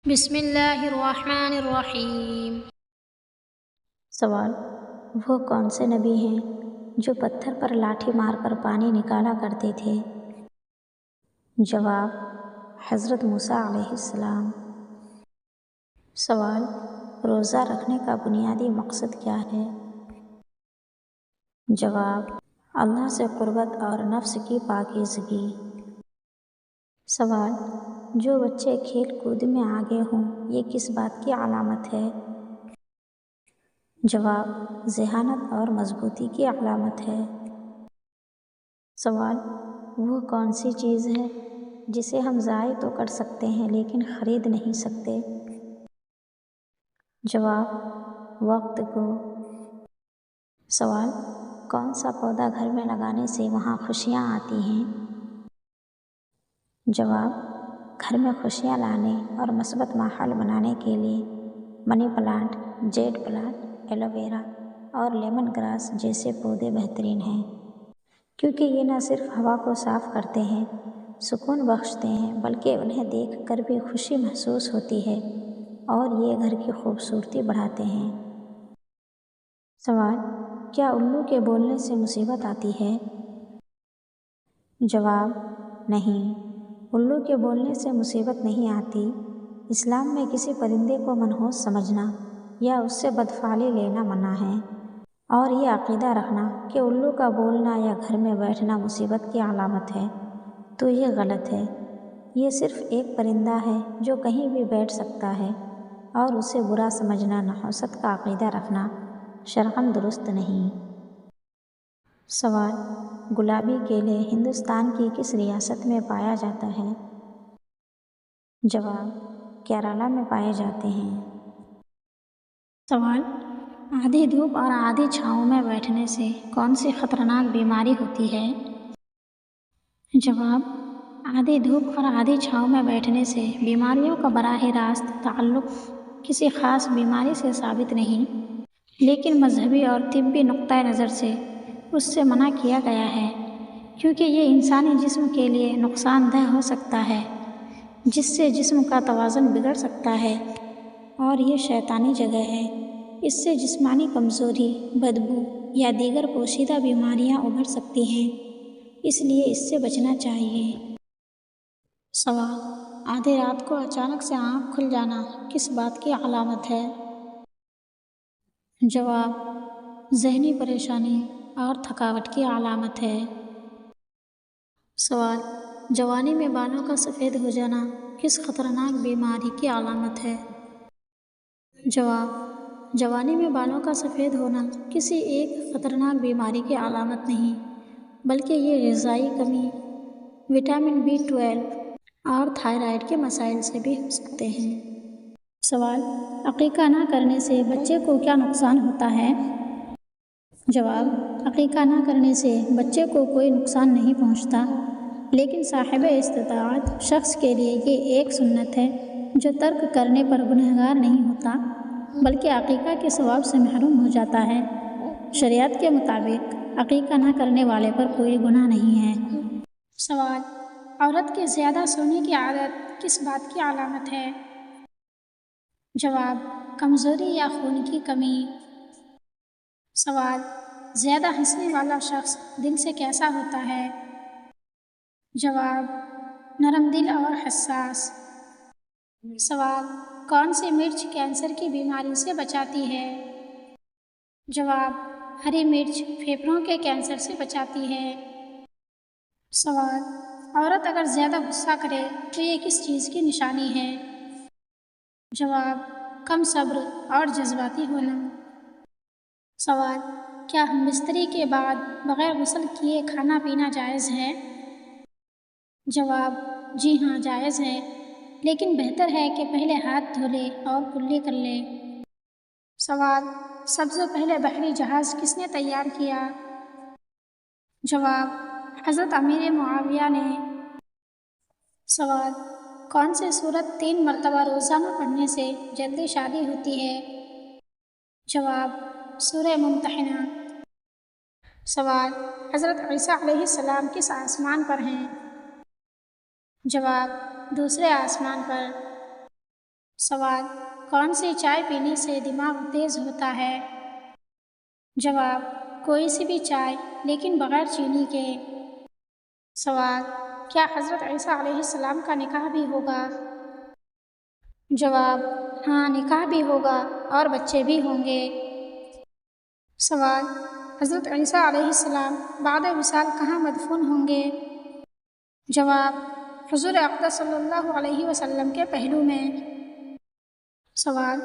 بسم اللہ الرحمن الرحیم۔ سوال: وہ کون سے نبی ہیں جو پتھر پر لاٹھی مار کر پانی نکالا کرتے تھے؟ جواب: حضرت موسیٰ علیہ السلام۔ سوال: روزہ رکھنے کا بنیادی مقصد کیا ہے؟ جواب: اللہ سے قربت اور نفس کی پاکیزگی۔ سوال: جو بچے کھیل کود میں آگے ہوں یہ کس بات کی علامت ہے؟ جواب: ذہانت اور مضبوطی کی علامت ہے۔ سوال: وہ کون سی چیز ہے جسے ہم ضائع تو کر سکتے ہیں لیکن خرید نہیں سکتے؟ جواب: وقت کو۔ سوال: کون سا پودا گھر میں لگانے سے وہاں خوشیاں آتی ہیں؟ جواب: گھر میں خوشیاں لانے اور مثبت ماحول بنانے کے لیے money plant, jade plant, aloe vera اور لیمن گراس جیسے پودے بہترین ہیں، کیونکہ یہ نہ صرف ہوا کو صاف کرتے ہیں، سکون بخشتے ہیں، بلکہ انہیں دیکھ کر بھی خوشی محسوس ہوتی ہے اور یہ گھر کی خوبصورتی بڑھاتے ہیں۔ سوال: کیا الو کے بولنے سے مصیبت آتی ہے؟ جواب: نہیں، الو کے بولنے سے مصیبت نہیں آتی۔ اسلام میں کسی پرندے کو منحوس سمجھنا یا اس سے بدفعلی لینا منع ہے، اور یہ عقیدہ رکھنا کہ الو کا بولنا یا گھر میں بیٹھنا مصیبت کی علامت ہے تو یہ غلط ہے۔ یہ صرف ایک پرندہ ہے جو کہیں بھی بیٹھ سکتا ہے، اور اسے برا سمجھنا، نحوست کا عقیدہ رکھنا شرعاً درست نہیں۔ سوال: گلابی کیلے ہندوستان کی کس ریاست میں پایا جاتا ہے؟ جواب: کیرالہ میں پائے جاتے ہیں۔ سوال: آدھی دھوپ اور آدھی چھاؤں میں بیٹھنے سے کون سی خطرناک بیماری ہوتی ہے؟ جواب: آدھی دھوپ اور آدھی چھاؤں میں بیٹھنے سے بیماریوں کا براہ راست تعلق کسی خاص بیماری سے ثابت نہیں، لیکن مذہبی اور طبی نقطۂ نظر سے اس سے منع کیا گیا ہے، کیونکہ یہ انسانی جسم کے لیے نقصان دہ ہو سکتا ہے، جس سے جسم کا توازن بگڑ سکتا ہے، اور یہ شیطانی جگہ ہے۔ اس سے جسمانی کمزوری، بدبو یا دیگر پوشیدہ بیماریاں ابھر سکتی ہیں، اس لیے اس سے بچنا چاہیے۔ سوال: آدھی رات کو اچانک سے آنکھ کھل جانا کس بات کی علامت ہے؟ جواب: ذہنی پریشانی اور تھکاوٹ کی علامت ہے۔ سوال: جوانی میں بالوں کا سفید ہو جانا کس خطرناک بیماری کی علامت ہے؟ جواب: جوانی میں بالوں کا سفید ہونا کسی ایک خطرناک بیماری کی علامت نہیں، بلکہ یہ غذائی کمی، وٹامن B12 اور تھائرائیڈ کے مسائل سے بھی ہو سکتے ہیں۔ سوال: عقیقہ نہ کرنے سے بچے کو کیا نقصان ہوتا ہے؟ جواب: عقیقہ نہ کرنے سے بچے کو کوئی نقصان نہیں پہنچتا، لیکن صاحب استطاعت شخص کے لیے یہ ایک سنت ہے جو ترک کرنے پر گنہگار نہیں ہوتا، بلکہ عقیقہ کے ثواب سے محروم ہو جاتا ہے۔ شریعت کے مطابق عقیقہ نہ کرنے والے پر کوئی گناہ نہیں ہے۔ سوال: عورت کے زیادہ سونے کی عادت کس بات کی علامت ہے؟ جواب: کمزوری یا خون کی کمی۔ سوال: زیادہ ہنسنے والا شخص دل سے کیسا ہوتا ہے؟ جواب: نرم دل اور حساس۔ سوال: کون سی مرچ کینسر کی بیماری سے بچاتی ہے؟ جواب: ہری مرچ پھیپھڑوں کے کینسر سے بچاتی ہے۔ سوال: عورت اگر زیادہ غصہ کرے تو یہ کس چیز کی نشانی ہے؟ جواب: کم صبر اور جذباتی ہونا۔ سوال: کیا ہم بستری کے بعد بغیر غسل کیے کھانا پینا جائز ہے؟ جواب: جی ہاں، جائز ہے، لیکن بہتر ہے کہ پہلے ہاتھ دھو لے اور کلی کر لے۔ سوال: سب سے پہلے بحری جہاز کس نے تیار کیا؟ جواب: حضرت امیر معاویہ نے۔ سوال: کون سی سورت 3 مرتبہ روزانہ پڑھنے سے جلدی شادی ہوتی ہے؟ جواب: سورہ ممتحنہ۔ سوال: حضرت عیسیٰ علیہ السلام کس آسمان پر ہیں؟ جواب: دوسرے آسمان پر۔ سوال: کون سی چائے پینے سے دماغ تیز ہوتا ہے؟ جواب: کوئی سی بھی چائے لیکن بغیر چینی کے۔ سوال: کیا حضرت عیسیٰ علیہ السلام کا نکاح بھی ہوگا؟ جواب: ہاں، نکاح بھی ہوگا اور بچے بھی ہوں گے۔ سوال: حضرت عیسیٰ علیہ السلام بعد وصال کہاں مدفون ہوں گے؟ جواب: حضور اقدس صلی اللہ علیہ وسلم کے پہلو میں۔ سوال: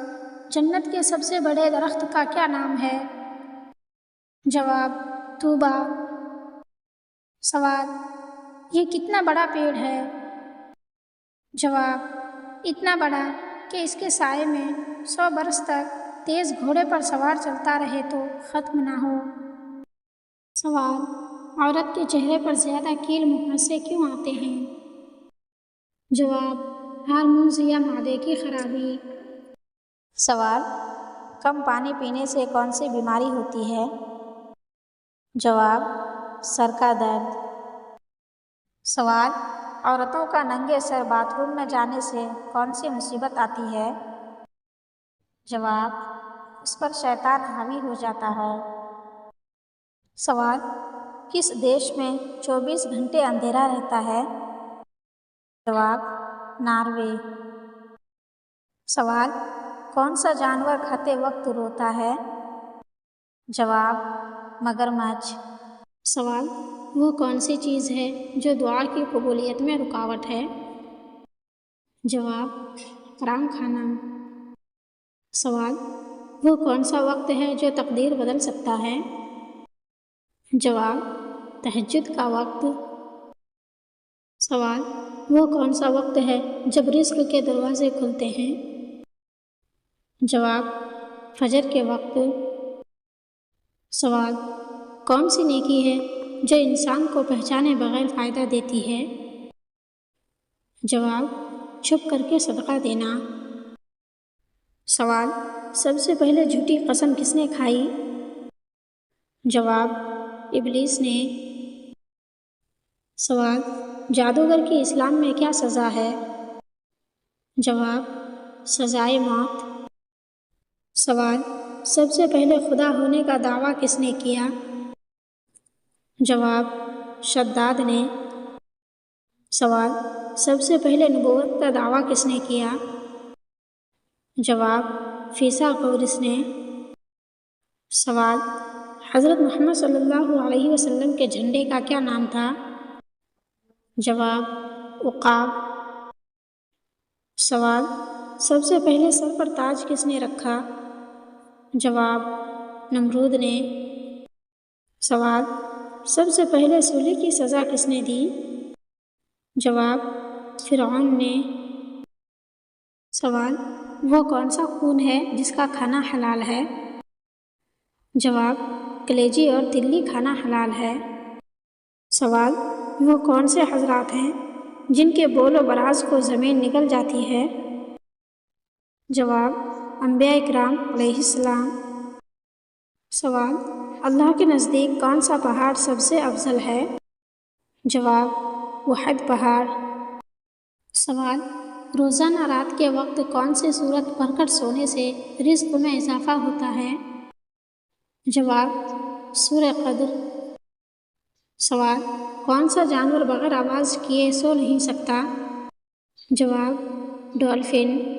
جنت کے سب سے بڑے درخت کا کیا نام ہے؟ جواب: طوبیٰ۔ سوال: یہ کتنا بڑا پیڑ ہے؟ جواب: اتنا بڑا کہ اس کے سائے میں 100 برس تک تیز گھوڑے پر سوار چلتا رہے تو ختم نہ ہو۔ سوال: عورت کے چہرے پر زیادہ کیل مہاسے کیوں آتے ہیں؟ جواب: ہارمونز یا معدے کی خرابی۔ سوال: کم پانی پینے سے کون سی بیماری ہوتی ہے؟ جواب: سر کا درد۔ سوال: عورتوں کا ننگے سر باتھ روم میں جانے سے کون سی مصیبت آتی ہے؟ جواب: اس پر شیطان حاوی ہو جاتا ہے۔ سوال: کس دیش میں 24 گھنٹے اندھیرا رہتا ہے؟ جواب: ناروے۔ سوال: کون سا جانور کھاتے وقت روتا ہے؟ جواب: مگرمچھ۔ سوال: وہ کون سی چیز ہے جو دعا کی قبولیت میں رکاوٹ ہے؟ جواب: حرام کھانا۔ سوال: وہ کون سا وقت ہے جو تقدیر بدل سکتا ہے؟ جواب: تہجد کا وقت۔ سوال: وہ کون سا وقت ہے جب رزق کے دروازے کھلتے ہیں؟ جواب: فجر کے وقت۔ سوال: کون سی نیکی ہے جو انسان کو پہچانے بغیر فائدہ دیتی ہے؟ جواب: چھپ کر کے صدقہ دینا۔ سوال: سب سے پہلے جھوٹی قسم کس نے کھائی؟ جواب: ابلیس نے۔ سوال: جادوگر کی اسلام میں کیا سزا ہے؟ جواب: سزائے موت۔ سوال: سب سے پہلے خدا ہونے کا دعویٰ کس نے کیا؟ جواب: شداد نے۔ سوال: سب سے پہلے نبوت کا دعویٰ کس نے کیا؟ جواب: فیثاغورس نے۔ سوال: حضرت محمد صلی اللہ علیہ وسلم کے جھنڈے کا کیا نام تھا؟ جواب: عقاب۔ سوال: سب سے پہلے سر پر تاج کس نے رکھا؟ جواب: نمرود نے۔ سوال: سب سے پہلے سولی کی سزا کس نے دی؟ جواب: فرعون نے۔ سوال: وہ کون سا خون ہے جس کا کھانا حلال ہے؟ جواب: کلیجی اور تلی کھانا حلال ہے۔ سوال: وہ کون سے حضرات ہیں جن کے بول و براز کو زمین نگل جاتی ہے؟ جواب: انبیاء کرام علیہ السلام۔ سوال: اللہ کے نزدیک کون سا پہاڑ سب سے افضل ہے؟ جواب: احد پہاڑ۔ سوال: روزانہ رات کے وقت کون سی سورت پڑھ کر سونے سے رزق میں اضافہ ہوتا ہے؟ جواب: سورہ قدر۔ سوال: کون سا جانور بغیر آواز کیے سو نہیں سکتا؟ جواب: ڈولفن۔